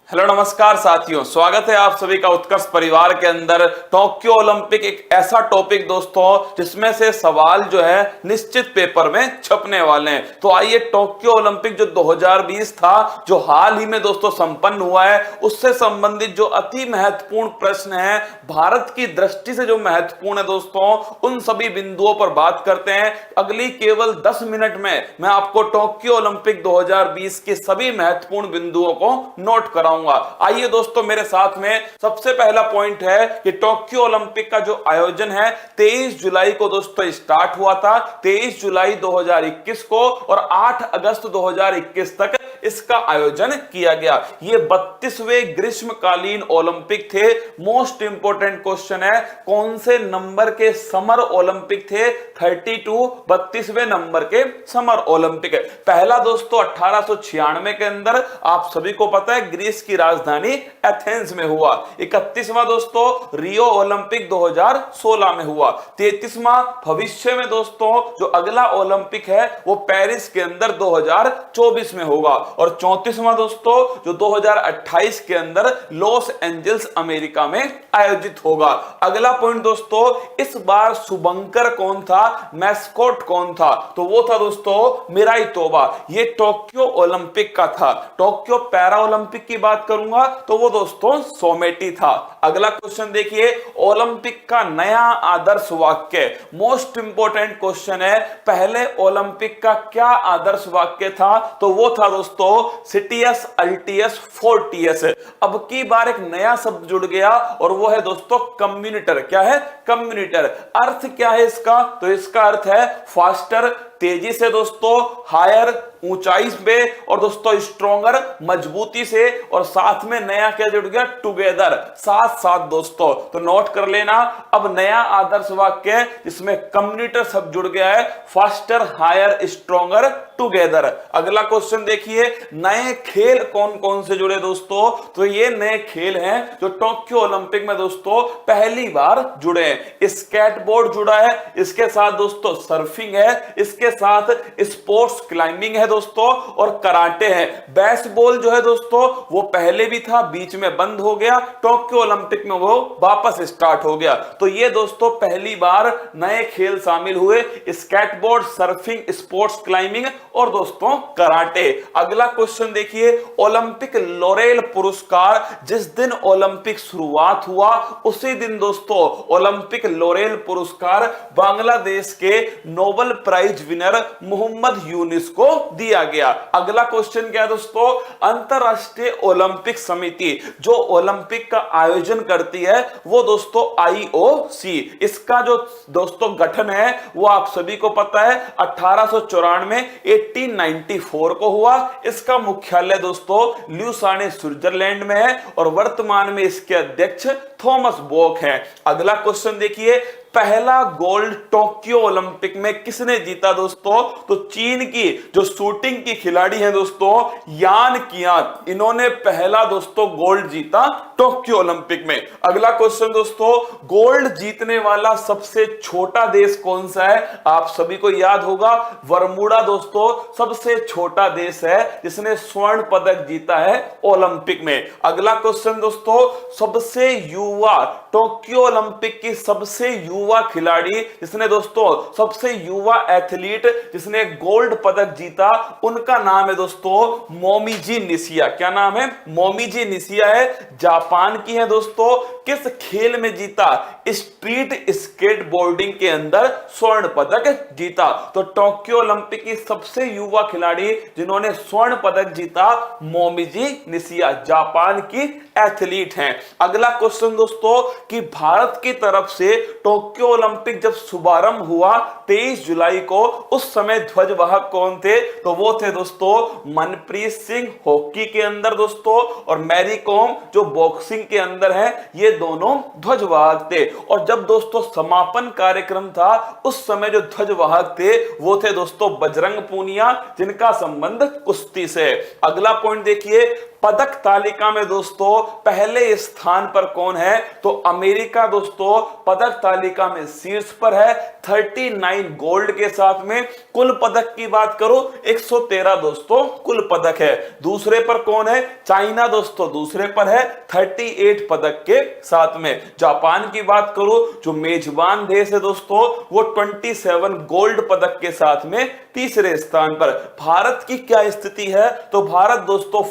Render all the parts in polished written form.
Hello नमस्कार साथियों, स्वागत है आप सभी का उत्कर्ष परिवार के अंदर। टोक्यो ओलंपिक एक ऐसा टॉपिक दोस्तों जिसमें से सवाल जो है निश्चित पेपर में छपने वाले हैं। तो आइए, टोक्यो ओलंपिक जो 2020 था, जो हाल ही में दोस्तों संपन्न हुआ है, उससे संबंधित जो अति महत्वपूर्ण प्रश्न है, भारत की दृष्टि से जो महत्वपूर्ण है दोस्तों, उन सभी बिंदुओं पर बात करते हैं। अगली केवल 10 मिनट में मैं आपको टोक्यो ओलंपिक 2020 के सभी महत्वपूर्ण बिंदुओं को नोट कराऊंगा। आइए दोस्तों, मेरे साथ में सबसे पहला पॉइंट है कि टोक्यो ओलंपिक का जो आयोजन है 23 जुलाई को दोस्तों स्टार्ट हुआ था, 23 जुलाई 2021 को, और 8 अगस्त 2021 तक इसका आयोजन किया गया। ये 32वें ग्रीष्मकालीन ओलंपिक थे। मोस्ट इंपोर्टेंट क्वेश्चन है, कौन से नंबर के समर ओलंपिक थे? 32वें नंबर के समर ओलंपिक। पहला दोस्तों 1896 के अंदर, आप सभी को पता है, ग्रीस की राजधानी एथेंस में हुआ। 31वां दोस्तों रियो ओलंपिक 2016 में हुआ। 33वां भविष्य में दोस्तों जो अगला ओलंपिक है वो पेरिस के अंदर 2024 में होगा। और 34वां दोस्तों जो 2028 के अंदर लॉस एंजल्स अमेरिका में आयोजित होगा। अगला पॉइंट दोस्तों, इस बार शुभंकर कौन था, मैस्कॉट कौन था? तो वो था दोस्तों मिराई तोबा। ये टोक्यो ओलंपिक का था। टोक्यो पैरा ओलंपिक की बात करूंगा तो वो दोस्तों सोमेटी था। अगला क्वेश्चन देखिए, ओलंपिक का नया आदर्श वाक्य। मोस्ट इंपोर्टेंट क्वेश्चन है, पहले ओलंपिक का क्या आदर्श वाक्य था? तो वो था दोस्तों सिटियस अल्टियस फोर्टियस। अब की बार एक नया शब्द जुड़ गया और वो है दोस्तों कम्युनिटर। क्या है? कम्युनिटर। अर्थ क्या है इसका? तो इसका अर्थ है फास्टर, तेजी से दोस्तों, हायर, ऊंचाई पे, और दोस्तों स्ट्रॉन्गर, मजबूती से, और साथ में नया क्या जुड़ गया? टुगेदर, साथ साथ दोस्तों। तो नोट कर लेना, अब नया आदर्श वाक्य जिसमें कम्युनिटर शब्द जुड़ गया है, फास्टर, हायर, स्ट्रॉन्गर, टुगेदर। अगला क्वेश्चन देखिए, नए खेल कौन कौन से जुड़े दोस्तों? तो ये नए खेल हैं जो टोक्यो ओलंपिक में दोस्तों पहली बार जुड़े हैं। स्केटबोर्ड जुड़ा है, इसके साथ दोस्तों सर्फिंग है, इसके साथ स्पोर्ट्स क्लाइंबिंग है दोस्तों, और कराटे है। बेसबॉल जो है दोस्तों वो पहले भी था, बीच में बंद हो गया, टोक्यो ओलंपिक में वो वापस स्टार्ट हो गया। तो ये दोस्तों पहली बार नए खेल शामिल हुए, स्केटबोर्ड, सर्फिंग, स्पोर्ट्स क्लाइंबिंग और दोस्तों कराटे। अगला क्वेश्चन देखिए, ओलंपिक लॉरेल पुरस्कार, जिस दिन ओलंपिक शुरुआत हुआ उसी दिन दोस्तों ओलंपिक लॉरेल पुरस्कार बांग्लादेश के Nobel prize winner Mohammad Yunus को दिया गया। अगला क्वेश्चन क्या है दोस्तों, अंतरराष्ट्रीय ओलंपिक समिति जो ओलंपिक का आयोजन करती है वो दोस्तों IOC। इसका जो दोस्तों गठन है वो आप सभी को पता है 1894 1894 को हुआ। इसका मुख्यालय दोस्तों ल्यूसाने स्विट्जरलैंड में है और वर्तमान में इसके अध्यक्ष थॉमस बॉक हैं। अगला क्वेश्चन देखिए, पहला गोल्ड टोक्यो ओलंपिक में किसने जीता दोस्तों? तो चीन की जो शूटिंग की खिलाड़ी है दोस्तों यान कियान, इन्होंने पहला दोस्तों गोल्ड जीता टोक्यो ओलंपिक में। अगला क्वेश्चन दोस्तों, गोल्ड जीतने वाला सबसे छोटा देश कौन सा है? आप सभी को याद होगा, बरमूडा दोस्तों सबसे छोटा देश है जिसने स्वर्ण पदक जीता है ओलंपिक में। अगला क्वेश्चन दोस्तों, सबसे युवा टोक्यो ओलंपिक की सबसे युवा खिलाड़ी जिसने दोस्तों सबसे युवा एथलीट जिसने गोल्ड पदक जीता, उनका नाम है दोस्तों मोमिजी निशिया। क्या नाम है? मोमिजी निशिया है, जापान की है दोस्तों। किस खेल में जीता? स्ट्रीट स्केटबोर्डिंग के अंदर स्वर्ण पदक जीता। तो टोक्यो ओलंपिक की सबसे युवा खिलाड़ी जिन्होंने स्वर्ण पदक जीता, मोमिजी निशिया, जापान की एथलीट हैं। अगला क्वेश्चन दोस्तों, कि भारत की तरफ से टोक्यो ओलंपिक जब शुभारंभ हुआ 23 जुलाई को, उस समय ध्वजवाहक कौन थे? तो वो थे दोस्तों मनप्रीत सिंह हॉकी के अंदर दोस्तों, और मैरी कॉम जो बॉक्सिंग के अंदर है, ये दोनों ध्वजवाहक थे। और जब दोस्तों समापन कार्यक्रम था उस समय जो ध्वजवाहक थे वो थे दोस्तों बजरंग पूनिया, जिनका संबंध कुश्ती से। अगला पॉइंट देखिए, पदक तालिका में दोस्तों पहले स्थान पर कौन है? तो अमेरिका दोस्तों पदक तालिका में शीर्ष पर है 39 गोल्ड के साथ में। कुल पदक की बात करो 113 दोस्तों कुल पदक है। दूसरे पर कौन है? चाइना दोस्तों दूसरे पर है 38 पदक के साथ में। जापान की बात करो जो मेजबान देश है दोस्तों वो 27 गोल्ड पदक के साथ में तीसरे स्थान पर। भारत की क्या स्थिति है? तो भारत दोस्तों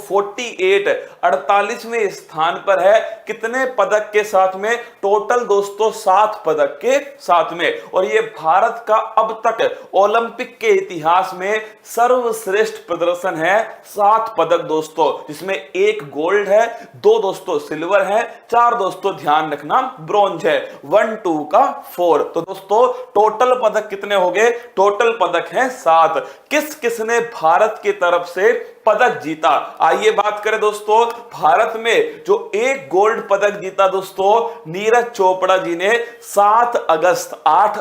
48वें स्थान पर है। कितने पदक के साथ में? टोटल दोस्तों 7 पदक के साथ में। और ये भारत का अब तक ओलंपिक के इतिहास में सर्वश्रेष्ठ प्रदर्शन है। 7 पदक दोस्तों जिसमें 1 गोल्ड है, 2 दोस्तों सिल्वर है, 4 दोस्तों ध्यान रखना ब्रॉन्ज है, 1 2 का 4। तो दोस्तों टोटल पदक कितने हो गए? टोटल पदक हैं 7। किस किसने भारत की तरफ से पदक जीता? आइए बात करें दोस्तों। भारत में जो 1 गोल्ड पदक जीता दोस्तों नीरज चोपड़ा जी ने 8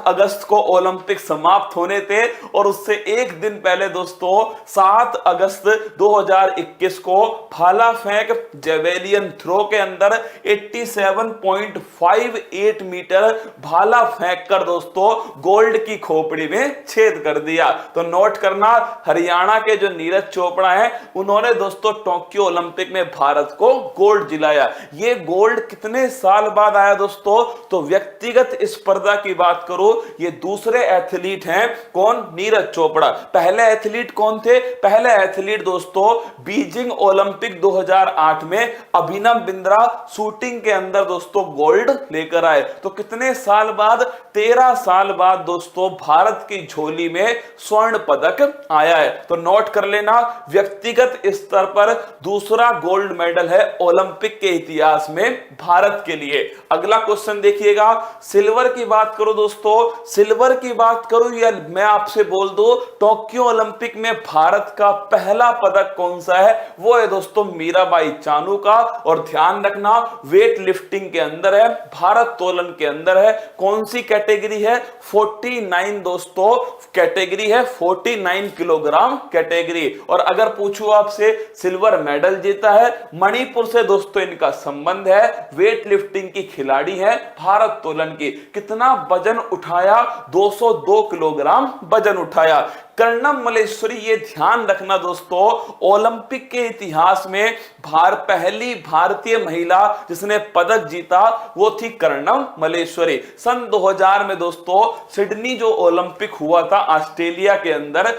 अगस्त को ओलंपिक समाप्त होने थे और उससे एक दिन पहले दोस्तों 7 अगस्त 2021 को भाला फेंक जेवेलियन थ्रो के अंदर 87.58 मीटर भाला फेंक कर दोस्तों गोल्ड की खोपड़ी में छेद कर दिया। तो नोट करना हरियाणा के जो नीरज चोपड़ा है उन्होंने दोस्तों टोक्यो ओलंपिक में भारत को गोल्ड दिलाया। ये गोल्ड कितने साल बाद आया दोस्तों? तो व्यक्तिगत स्पर्धा की बात करो ये दूसरे एथलीट हैं। कौन? नीरज चोपड़ा। पहले एथलीट कौन थे? पहले एथलीट दोस्तों बीजिंग ओलंपिक 2008 में अभिनव बिंद्रा शूटिंग के अंदर दोस्तों गोल्ड लेकर आए। तो कितने साल बाद? 13 साल बाद दोस्तों भारत की झोली में स्वर्ण पदक आया है। तो नोट कर लेना व्यक्तिगत स्तर पर दूसरा गोल्ड मेडल है ओलंपिक के इतिहास में भारत के लिए। अगला क्वेश्चन देखिएगा। सिल्वर की बात करो दोस्तों, सिल्वर की बात करो या मैं आपसे बोल दूं टोक्यो ओलंपिक में भारत का पहला पदक कौन सा है? वो है दोस्तों मीराबाई चानू का। और ध्यान रखना वेट लिफ्टिंग के अंदर है, भारत तोलन के अंदर है। कौन सी कैटेगरी है? 49 दोस्तों कैटेगरी है, 49 किलोग्राम कैटेगरी। और अगर पूछूं आपसे सिल्वर मेडल जीता है मणिपुर से दोस्तों इनका संबंध है, वेट लिफ्टिंग की खिलाड़ी है, भारत तोलन की। कितना वजन उठाया? 202 किलोग्राम वजन उठाया। कर्णम मल्लेश्वरी ये ध्यान रखना दोस्तों ओलंपिक के इतिहास में पहली भारतीय महिला जिसने पदक जीता वो थी कर्णम मल्लेश्वरी। सन 2000 में दोस्तों सिडनी जो ओलंपिक हुआ था ऑस्ट्रेलिया के अंदर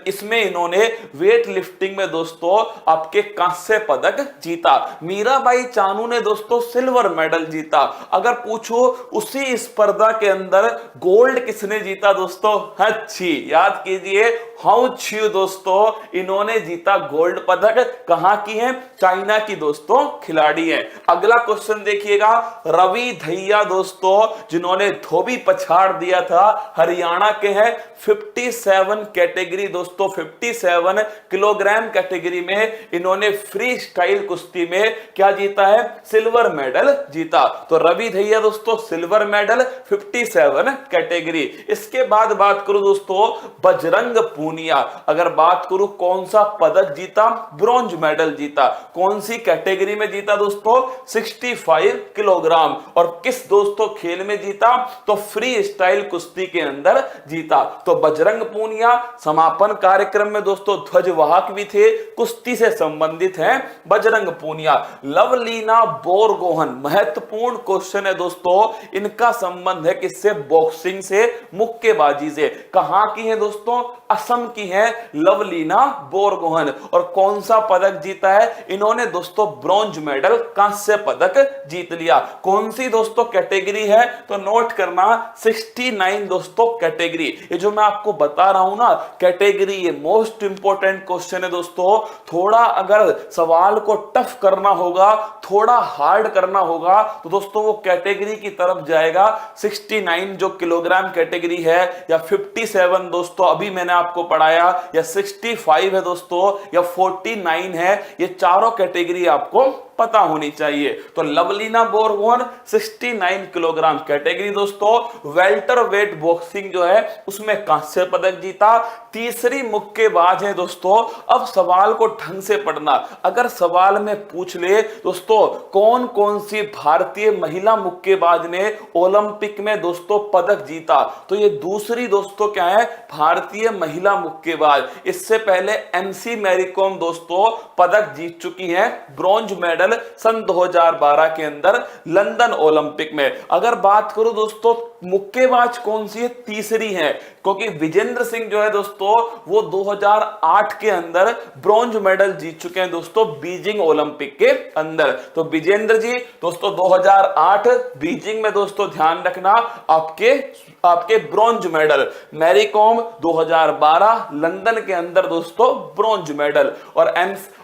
इसमें इन्होंने वेट लिफ्टिंग में दोस्तों आपके कांस्य पदक जीता। मीराबाई चानू ने दोस्तों सिल्वर मेडल जीता। अगर पूछो उसी स्पर्धा के अंदर गोल्ड किसने जीता दोस्तों? अच्छी याद कीजिए हाउ छियू दोस्तों इन्होंने जीता गोल्ड पदक। कहां की है? चाइना की दोस्तों खिलाड़ी है। अगला क्वेश्चन देखिएगा। रवि धैया दोस्तों जिन्होंने धोबी पछाड़ दिया था हरियाणा के हैं। 57 कैटेगरी दोस्तों 57 किलोग्राम कैटेगरी में इन्होंने फ्री स्टाइल कुश्ती में क्या जीता है? सिल्वर मेडल जीता। तो रवि धैया दोस्तों सिल्वर मेडल 57 कैटेगरी। इसके बाद बात करूं दोस्तों बजरंग पूनिया। अगर बात करूं कौन सा पदक जीता? ब्रॉन्ज मेडल जीता। कौन सी कैटेगरी में जीता दोस्तों? 65 किलोग्राम। और किस दोस्तों खेल में जीता? तो फ्री स्टाइल कुश्ती के अंदर जीता। तो बजरंग पूनिया समापन कार्यक्रम में दोस्तों ध्वजवाहक भी थे, कुश्ती से संबंधित हैं बजरंग पूनिया। लवलीना बोरगोहन महत्वपूर्ण क्वेश्चन है दोस्तों, इनका संबंध है किससे? बॉक्सिंग से, मुक्केबाजी से। कहां की है दोस्तों? असम की है लवलीना बोरगोहन। और कौन सा पदक जीता है इन्होंने? दोस्तों ब्रॉन्ज मेडल कांस्य पदक जीत लिया। कौन सी दोस्तों कैटेगरी है? तो नोट करना 69 दोस्तों कैटेगरी। ये जो मैं आपको बता रहा हूं ना कैटेगरी, ये मोस्ट इंपॉर्टेंट क्वेश्चन है दोस्तों। थोड़ा अगर सवाल को टफ करना होगा, थोड़ा हार्ड करना होगा तो दोस्तों वो कैटेगरी की तरफ जाएगा। 69 जो किलोग्राम कैटेगरी है या 57 दोस्तों अभी मैंने आपको पढ़ाया, या 65 है दोस्तों या 49 है, ये चारों कैटेगरी आपको पता होनी चाहिए। तो लवलीना बोरगोहन 69 किलोग्राम कैटेगरी दोस्तों वेल्टर वेट बॉक्सिंग जो है उसमें कांस्य पदक जीता। तीसरी मुक्केबाज है दोस्तों। अब सवाल को ढंग से पढ़ना, अगर सवाल में पूछ ले दोस्तों कौन कौन सी भारतीय महिला मुक्केबाज ने ओलंपिक में दोस्तों पदक जीता, तो ये दूसरी दोस्तों क्या है भारतीय महिला मुक्केबाज। इससे पहले एमसी मैरी कॉम दोस्तों पदक जीत चुकी हैं, ब्रॉन्ज मेडल सन 2012 के अंदर लंदन ओलंपिक में। अगर बात करूं दोस्तों मुक्केबाज कौन सी है, तीसरी है, क्योंकि विजेंद्र सिंह जो है दोस्तों वो 2008 के अंदर ब्रॉन्ज मेडल जीत चुके हैं दोस्तों बीजिंग ओलंपिक के अंदर। तो विजेंद्र जी दोस्तों 2008 बीजिंग में दोस्तों ध्यान रखना आपके bronze medal. Mary Kom 2012 London के अंदर दोस्तों ब्रॉन्ज मेडल।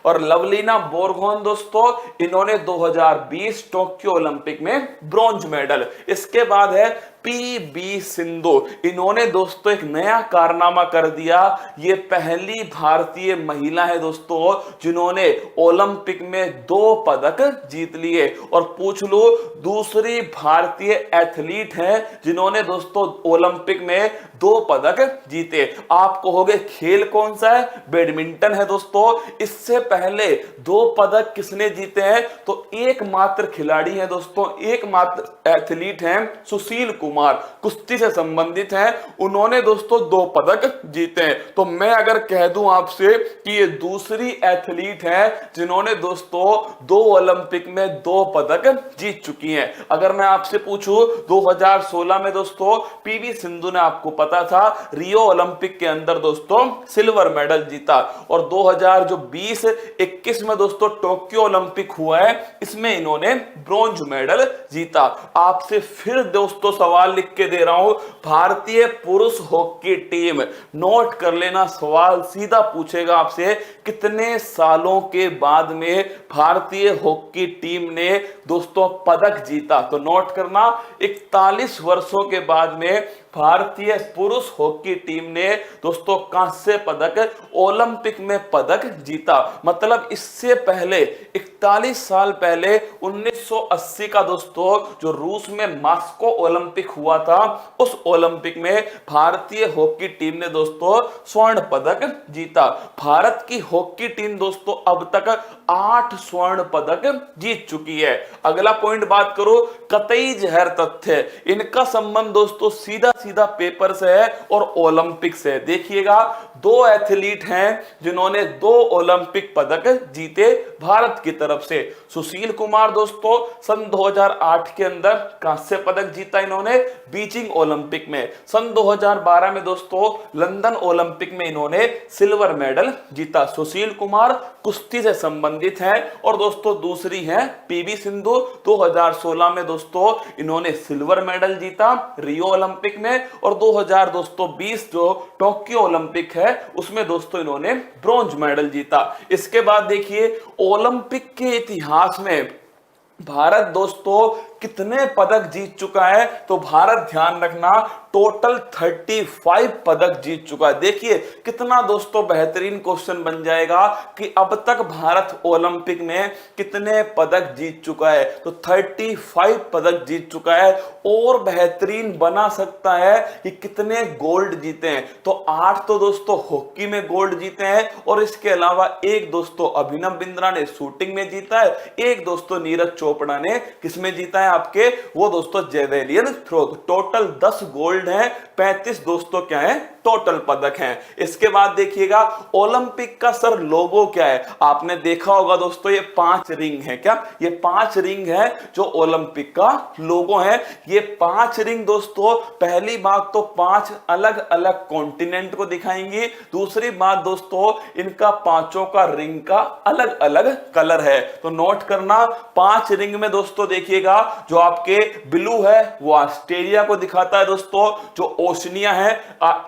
और लवलीना बोरगोहन दोस्तों इन्होंने 2020 टोक्यो ओलंपिक में ब्रॉन्ज मेडल। इसके बाद है पीवी सिंधु, इन्होंने दोस्तों एक नया कारनामा कर दिया, ये पहली भारतीय महिला है दोस्तों जिन्होंने ओलंपिक में 2 पदक जीत लिए। और पूछ लो दूसरी भारतीय एथलीट हैं जिन्होंने दोस्तों ओलंपिक में 2 पदक जीते। आप कहोगे खेल कौन सा है, बैडमिंटन है दोस्तों। इससे पहले 2 पदक किसने जीते हैं, तो एकमात्र खिलाड़ी है दोस्तों, एकमात्र एथलीट हैं सुशील कुमार, कुश्ती से संबंधित हैं, उन्होंने दोस्तों 2 पदक जीते हैं। तो मैं अगर कह दूं आपसे कि ये दूसरी एथलीट है जिन्होंने दोस्तों 2 ओलंपिक में 2 पदक जीत चुकी हैं। अगर मैं आपसे पूछूं 2016 में दोस्तों पीवी सिंधु ने, आपको पता था, रियो ओलंपिक के अंदर दोस्तों सिल्वर मेडल जीता। और 2020-21 में दोस्तों टोक्यो ओलंपिक हुआ है, इसमें इन्होंने ब्रॉन्ज मेडल जीता। आपसे फिर दोस्तों सवाल लिख के दे रहा हूं, भारतीय पुरुष हॉकी टीम, नोट कर लेना, सवाल सीधा पूछेगा आपसे, कितने सालों के बाद में भारतीय हॉकी टीम ने दोस्तों पदक जीता, तो नोट करना 41 वर्षों के बाद में भारतीय पुरुष हॉकी टीम ने दोस्तों कांस्य पदक ओलंपिक में पदक जीता। मतलब इससे पहले 41 साल पहले 1980 का दोस्तों जो रूस में मॉस्को ओलंपिक हुआ था, उस ओलंपिक में भारतीय हॉकी टीम ने दोस्तों स्वर्ण पदक जीता। भारत की हॉकी टीम दोस्तों अब तक 8 स्वर्ण पदक जीत चुकी है। अगला पॉइंट बात करो कतई जहर तथ्य, इनका संबंध दोस्तों सीधा सीधा पेपर से है और ओलंपिक से। देखिएगा 2 एथलीट हैं जिन्होंने 2 ओलंपिक पदक जीते भारत की तरफ से। सुशील कुमार दोस्तों सन 2008 के अंदर कांस्य पदक जीता इन्होंने बीजिंग ओलंपिक में। सन 2012 में दोस्तों लंदन ओलंपिक में इन्होंने सिल्वर मेडल जीता। सुशील कुमार कुश्ती से संबंधित हैं। और दोस्तों दूसरी है पीवी सिंधु, 2016 में दोस्तों इन्होंने सिल्वर मेडल जीता रियो ओलंपिक में। और 2020 जो टोक्यो ओलंपिक है उसमें दोस्तों इन्होंने ब्रॉन्ज मेडल जीता। इसके बाद देखिए ओलंपिक के इतिहास में भारत दोस्तों कितने पदक जीत चुका है, तो भारत ध्यान रखना टोटल 35 पदक जीत चुका है। देखिए कितना दोस्तों बेहतरीन क्वेश्चन बन जाएगा कि अब तक भारत ओलंपिक में कितने पदक जीत चुका है, तो 35 पदक जीत चुका है। और बेहतरीन बना सकता है कि कितने गोल्ड जीते हैं, तो 8 तो दोस्तों हॉकी में गोल्ड जीते हैं, और इसके अलावा एक दोस्तों अभिनव बिंद्रा ने शूटिंग में जीता है, एक दोस्तों नीरज चोपड़ा ने किसमें जीता है आपके, वो दोस्तों जेवेलियन थ्रो। टोटल 10 गोल्ड हैं, 35 दोस्तों क्या है टोटल पदक हैं। इसके बाद देखिएगा ओलंपिक का सर लोगो क्या है, आपने देखा होगा दोस्तों ये 5 रिंग है। क्या ये 5 रिंग है जो ओलंपिक का लोगो है। ये 5 रिंग दोस्तों पहली बात तो 5 अलग अलग कॉन्टिनेंट को दिखाएंगी। दूसरी बात दोस्तों इनका पांचों का रिंग का अलग अलग कलर है। तो नोट करना 5 रिंग में दोस्तों देखिएगा जो आपके ब्लू है वो ऑस्ट्रेलिया को दिखाता है दोस्तों, जो ओशनिया है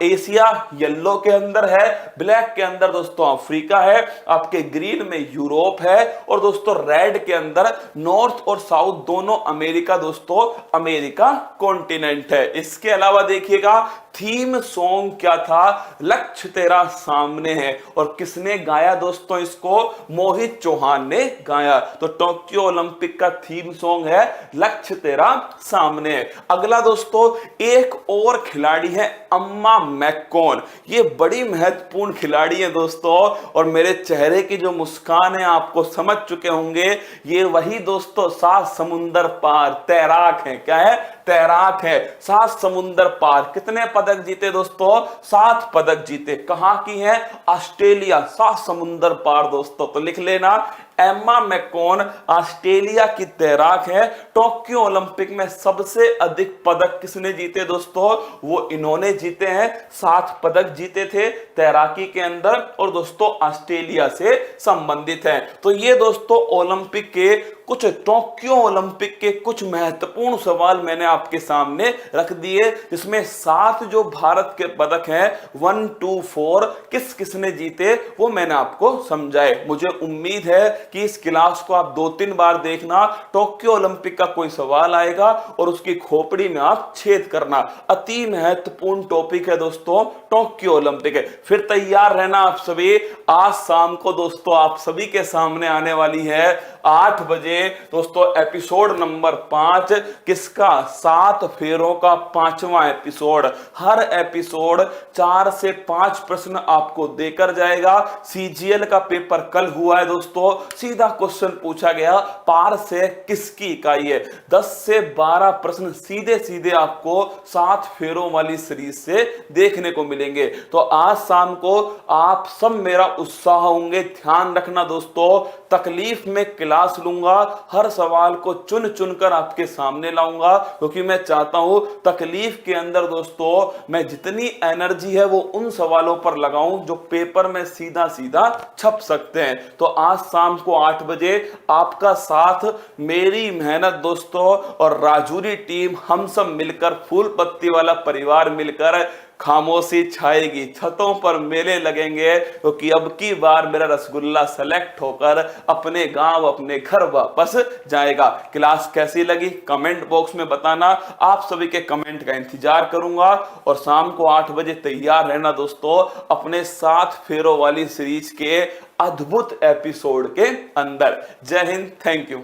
एशिया येलो के अंदर है, ब्लैक के अंदर दोस्तों अफ्रीका है, आपके ग्रीन में यूरोप है, और दोस्तों रेड के अंदर नॉर्थ और साउथ दोनों अमेरिका दोस्तों अमेरिका कॉन्टिनेंट है। इसके अलावा देखिएगा थीम सॉन्ग क्या था, लक्ष्य तेरा सामने है, और किसने गाया दोस्तों इसको, मोहित चौहान ने गाया। तो टोक्यो ओलंपिक का थीम सॉन्ग है लक्ष्य तेरा सामने है। अगला दोस्तों एक और खिलाड़ी है अम्मा मैकॉन, ये बड़ी महत्वपूर्ण खिलाड़ी है दोस्तों, और मेरे चेहरे की जो मुस्कान है आपको समझ चुके होंगे, ये वही दोस्तों 7 समुंदर पार तैराक है। क्या है, तैराक है। 7 समुंदर पार कितने पदक जीते दोस्तों, 7 पदक जीते। कहां की है, ऑस्ट्रेलिया, 7 समुंदर पार दोस्तों। तो लिख लेना, एम्मा मैकॉन ऑस्ट्रेलिया की तैराक है। टोक्यो ओलंपिक में सबसे अधिक पदक किसने जीते दोस्तों, वो इन्होंने जीते हैं, 7 पदक जीते थे तैराकी के अंदर, और दोस्तों ऑस्ट्रेलिया से संबंधित है। तो ये दोस्तों ओलंपिक के कुछ, टोक्यो ओलंपिक के कुछ महत्वपूर्ण सवाल मैंने आपके सामने रख दिए, जिसमें 7 जो भारत के पदक हैं 1, 2, 4 किस किसने जीते वो मैंने आपको समझाए। मुझे उम्मीद है कि इस क्लास को आप 2-3 बार देखना, टोक्यो ओलंपिक का कोई सवाल आएगा और उसकी खोपड़ी में आप छेद करना। अति महत्वपूर्ण टॉपिक है दोस्तों टोक्यो ओलंपिक है। फिर तैयार रहना आप सभी, आज शाम को दोस्तों आप सभी के सामने आने वाली है 8 बजे दोस्तों एपिसोड नंबर 5, किसका, 7 फेरों का 5वां एपिसोड। हर एपिसोड 4 से 5 प्रश्न आपको देकर जाएगा। सीजीएल का पेपर कल हुआ है दोस्तों, सीधा क्वेश्चन पूछा गया पार से किसकी इकाई है। 10 से 12 प्रश्न सीधे सीधे आपको 7 फेरों वाली सीरीज से देखने को मिलेंगे। तो आज शाम को आप सब मेरा उत्साह होंगे। ध्यान रखना दोस्तों, तकलीफ में क्लास लूंगा, हर सवाल को चुन चुनकर आपके सामने लाऊंगा, क्योंकि मैं चाहता हूं तकलीफ के अंदर दोस्तों मैं जितनी एनर्जी है वो उन सवालों पर लगाऊं जो पेपर में सीधा सीधा छप सकते हैं। तो आज शाम को 8 बजे आपका साथ, मेरी मेहनत दोस्तों और राजूरी टीम, हम सब मिलकर, फूल पत्ती वाला परिवार मिलकर खामोशी छाएगी, छतों पर मेले लगेंगे, क्योंकि अब की बार मेरा रसगुल्ला सेलेक्ट होकर अपने गांव अपने घर वापस जाएगा। क्लास कैसी लगी कमेंट बॉक्स में बताना, आप सभी के कमेंट का इंतजार करूंगा। और शाम को 8 बजे तैयार रहना दोस्तों अपने 7 फेरों वाली सीरीज के अद्भुत एपिसोड के अंदर। जय हिंद, थैंक यू।